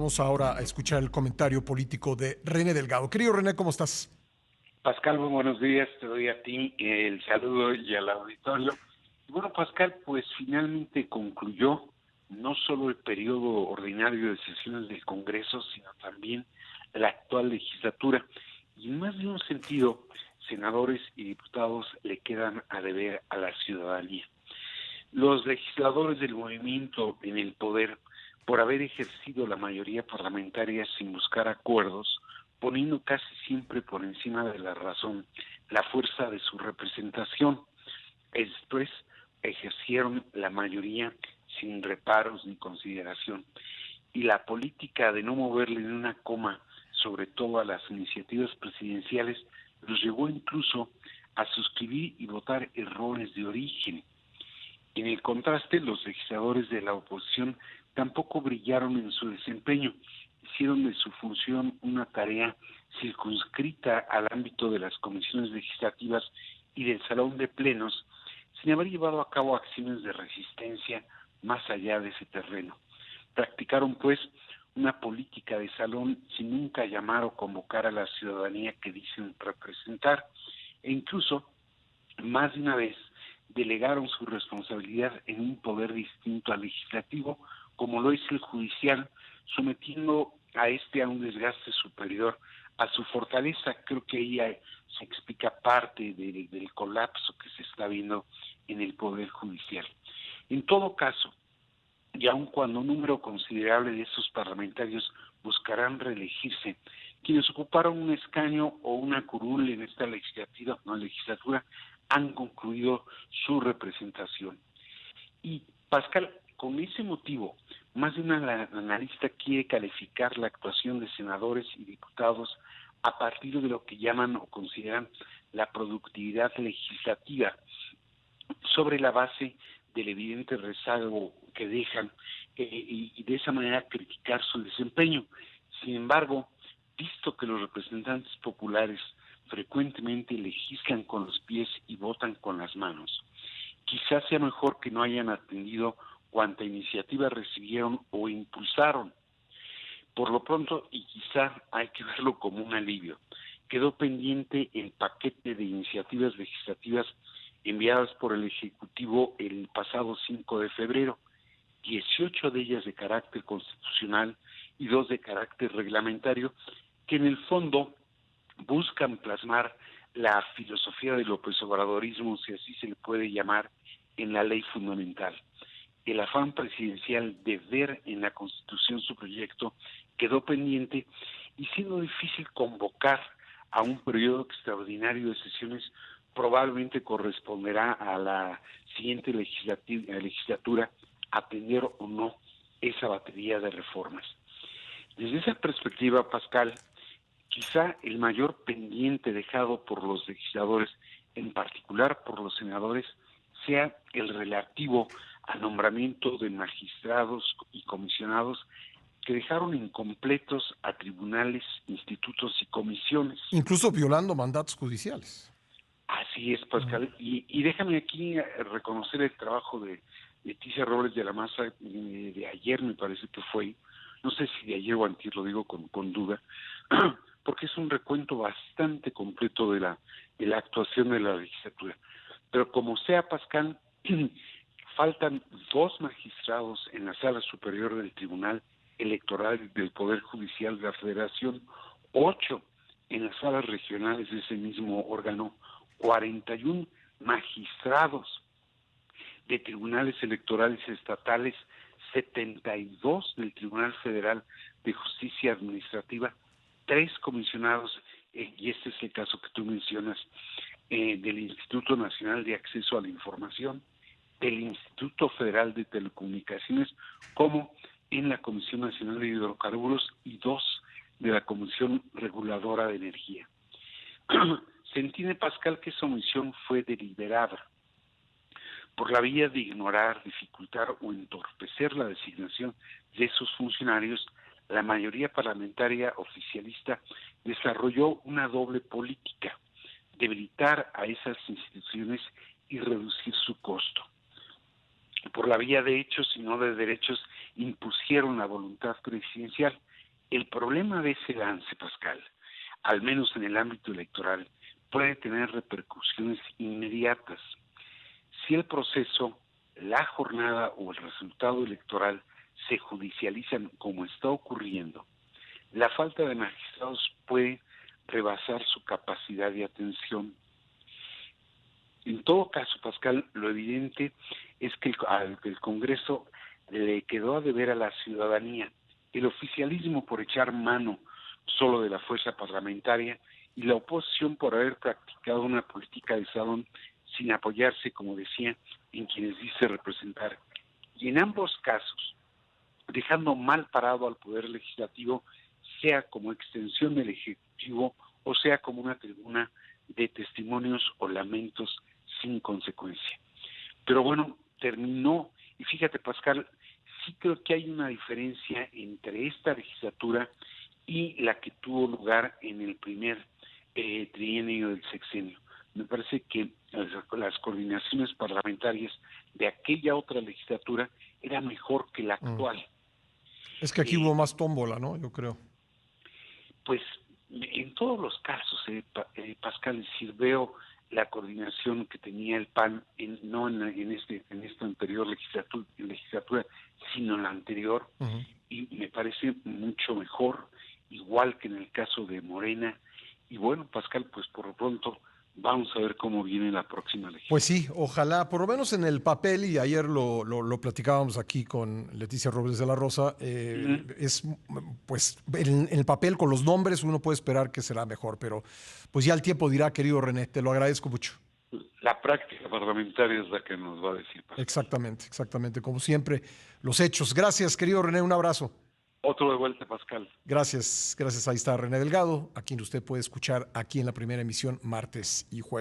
Vamos ahora a escuchar el comentario político de René Delgado. Querido René, ¿cómo estás? Pascal, muy buenos días, te doy a ti el saludo y al auditorio. Y bueno, Pascal, pues finalmente concluyó no solo el periodo ordinario de sesiones del Congreso, sino también la actual legislatura. Y en más de un sentido, senadores y diputados le quedan a deber a la ciudadanía. Los legisladores del movimiento en el poder, por haber ejercido la mayoría parlamentaria sin buscar acuerdos, poniendo casi siempre por encima de la razón la fuerza de su representación. Esto es, ejercieron la mayoría sin reparos ni consideración. Y la política de no moverle ni una coma, sobre todo a las iniciativas presidenciales, los llevó incluso a suscribir y votar errores de origen. En el contraste, los legisladores de la oposición tampoco brillaron en su desempeño, hicieron de su función una tarea circunscrita al ámbito de las comisiones legislativas y del salón de plenos, sin haber llevado a cabo acciones de resistencia más allá de ese terreno. Practicaron, pues, una política de salón sin nunca llamar o convocar a la ciudadanía que dicen representar, e incluso, más de una vez, delegaron su responsabilidad en un poder distinto al legislativo, como lo es el judicial, sometiendo a este a un desgaste superior a su fortaleza. Creo que ahí se explica parte del colapso que se está viendo en el poder judicial. En todo caso, y aun cuando un número considerable de esos parlamentarios buscarán reelegirse, quienes ocuparon un escaño o una curul en esta legislatura han concluido su representación. Y Pascal, con ese motivo, más de un analista quiere calificar la actuación de senadores y diputados a partir de lo que llaman o consideran la productividad legislativa, sobre la base del evidente rezago que dejan y de esa manera criticar su desempeño. Sin embargo, visto que los representantes populares frecuentemente legislan con los pies y votan con las manos, quizás sea mejor que no hayan atendido cuanta iniciativa recibieron o impulsaron. Por lo pronto, y quizá hay que verlo como un alivio, quedó pendiente el paquete de iniciativas legislativas enviadas por el Ejecutivo el pasado 5 de febrero, 18 de ellas de carácter constitucional y 2 de carácter reglamentario, que en el fondo buscan plasmar la filosofía del López Obradorismo, si así se le puede llamar, en la ley fundamental. El afán presidencial de ver en la Constitución su proyecto quedó pendiente, y siendo difícil convocar a un periodo extraordinario de sesiones, probablemente corresponderá a la siguiente legislatura atender o no esa batería de reformas. Desde esa perspectiva, Pascal, quizá el mayor pendiente dejado por los legisladores, en particular por los senadores, sea el relativo al nombramiento de magistrados y comisionados que dejaron incompletos a tribunales, institutos y comisiones. Incluso violando mandatos judiciales. Así es, Pascal. Y déjame aquí reconocer el trabajo de Leticia Robles de la Maza de ayer, me parece que fue, no sé si de ayer o antier, lo digo con duda, porque es un recuento bastante completo de la actuación de la legislatura. Pero como sea, Pascal, faltan 2 magistrados en la Sala Superior del Tribunal Electoral del Poder Judicial de la Federación, 8 en las salas regionales de ese mismo órgano, 41 magistrados de tribunales electorales estatales, 72 del Tribunal Federal de Justicia Administrativa, 3 comisionados, y este es el caso que tú mencionas, del Instituto Nacional de Acceso a la Información, del Instituto Federal de Telecomunicaciones, como en la Comisión Nacional de Hidrocarburos, y 2 de la Comisión Reguladora de Energía. Se entiende, Pascal, que esa omisión fue deliberada por la vía de ignorar, dificultar o entorpecer la designación de esos funcionarios. La mayoría parlamentaria oficialista desarrolló una doble política: debilitar a esas instituciones y reducir su costo. Por la vía de hechos y no de derechos, impusieron la voluntad presidencial, El problema de ese lance, Pascal, al menos en el ámbito electoral, puede tener repercusiones inmediatas. Si el proceso, la jornada o el resultado electoral se judicializan como está ocurriendo, la falta de magistrados puede rebasar su capacidad de atención. En todo caso, Pascal, lo evidente es que el Congreso le quedó a deber a la ciudadanía. El oficialismo por echar mano solo de la fuerza parlamentaria y la oposición por haber practicado una política de salón sin apoyarse, como decía, en quienes dice representar. Y en ambos casos, dejando mal parado al Poder Legislativo, sea como extensión del Ejecutivo o sea como una tribuna de testimonios o lamentos sin consecuencia. Pero bueno, terminó, y fíjate, Pascal, sí creo que hay una diferencia entre esta legislatura y la que tuvo lugar en el primer trienio del sexenio. Me parece que las coordinaciones parlamentarias de aquella otra legislatura era mejor que la actual. Es que aquí hubo más tómbola, ¿no? Yo creo. Pues en todos los casos, Pascal, es decir, veo la coordinación que tenía el PAN, no en esta anterior legislatura, sino en la anterior, y me parece mucho mejor, igual que en el caso de Morena. Y bueno, Pascal, pues por lo pronto vamos a ver cómo viene la próxima legislatura. Pues sí, ojalá, por lo menos en el papel, y ayer lo platicábamos aquí con Leticia Robles de la Rosa, es, pues, en el papel con los nombres uno puede esperar que será mejor, pero pues ya el tiempo dirá, querido René, te lo agradezco mucho. La práctica parlamentaria es la que nos va a decir, Pascal. Exactamente, como siempre, los hechos. Gracias, querido René, un abrazo. Otro de vuelta, Pascal. Gracias, ahí está René Delgado, a quien usted puede escuchar aquí en la primera emisión martes y jueves.